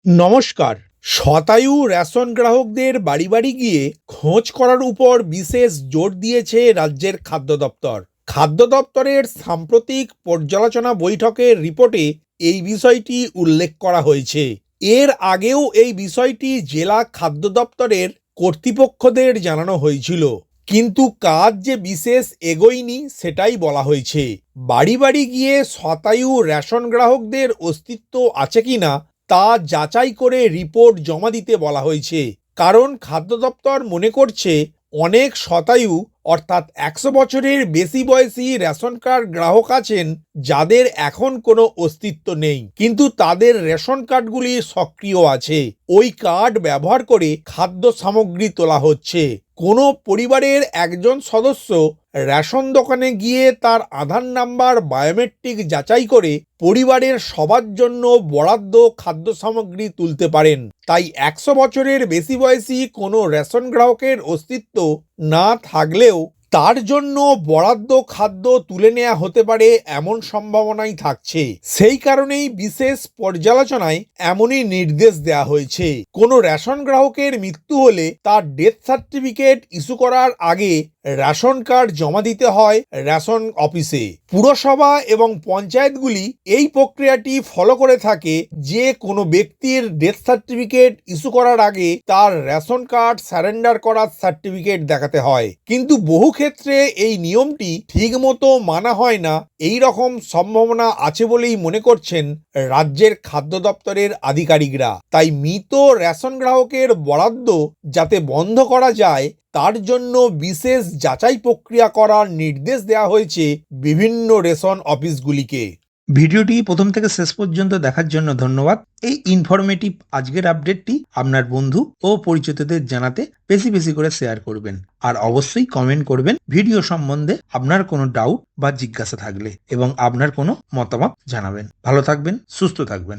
নমস্কার। শতায়ু রেশন গ্রাহকদের বাড়ি বাড়ি গিয়ে খোঁজ করার উপর বিশেষ জোর দিয়েছে রাজ্যের খাদ্য দপ্তর। খাদ্য দপ্তরের সাম্প্রতিক পর্যালোচনা বৈঠকের রিপোর্টে এই বিষয়টি উল্লেখ করা হয়েছে। এর আগেও এই বিষয়টি জেলা খাদ্য দপ্তরের কর্তৃপক্ষদের জানানো হয়েছিল, কিন্তু কাজ যে বিশেষ এগোয়নি সেটাই বলা হয়েছে। বাড়ি বাড়ি গিয়ে শতায়ু রেশন গ্রাহকদের অস্তিত্ব আছে কিনা তা যাচাই করে রিপোর্ট জমা দিতে বলা হয়েছে। কারণ খাদ্য দপ্তর মনে করছে অনেক শতায়ু অর্থাৎ ১০০ বছরের বেশি বয়সী রেশন কার্ড গ্রাহক আছেন যাদের এখন কোনো অস্তিত্ব নেই, কিন্তু তাদের রেশন কার্ডগুলি সক্রিয় আছে। ওই কার্ড ব্যবহার করে খাদ্য সামগ্রী তোলা হচ্ছে। কোনো পরিবারের একজন সদস্য রেশন দোকানে গিয়ে তার আধার নাম্বার বায়োমেট্রিক যাচাই করে পরিবারের সবার জন্য বরাদ্দ খাদ্য সামগ্রী তুলতে পারেন। তাই ১০০ বছরের বেশি বয়সী কোনো রেশন গ্রাহকের অস্তিত্ব না থাকলেও তার জন্য বরাদ্দ খাদ্য তুলে নেওয়া হতে পারে এমন সম্ভাবনাই থাকছে। সেই কারণেই বিশেষ পর্যালোচনায় এমনই নির্দেশ দেওয়া হয়েছে। কোনো রেশন গ্রাহকের মৃত্যু হলে তার ডেথ সার্টিফিকেট ইস্যু করার আগে রেশন কার্ড জমা দিতে হয় রেশন অফিসে। পুরসভা এবং পঞ্চায়েতগুলি এই প্রক্রিয়াটি ফলো করে থাকে যে কোনো ব্যক্তির ডেথ সার্টিফিকেট ইস্যু করার আগে তার রেশন কার্ড সারেন্ডার করার সার্টিফিকেট দেখাতে হয়। কিন্তু বহু ক্ষেত্রে এই নিয়মটি ঠিকমতো মানা হয় না, এই রকম সম্ভাবনা আছে বলেই মনে করছেন রাজ্যের খাদ্য দপ্তরের আধিকারিকরা। তাই মৃত রেশন গ্রাহকের বরাদ্দ যাতে বন্ধ করা যায় তার জন্য বিশেষ যাচাই প্রক্রিয়া করার নির্দেশ দেওয়া হয়েছে বিভিন্ন রেশন অফিসগুলিকে। ভিডিওটি প্রথম থেকে শেষ পর্যন্ত দেখার জন্য ধন্যবাদ। এই ইনফরমেটিভ আজকের আপডেটটি আপনার বন্ধু ও পরিচিতদের জানাতে বেশি বেশি করে শেয়ার করবেন, আর অবশ্যই কমেন্ট করবেন ভিডিও সম্বন্ধে আপনার কোনো ডাউট বা জিজ্ঞাসা থাকলে, এবং আপনার কোনো মতামত জানাবেন। ভালো থাকবেন, সুস্থ থাকবেন।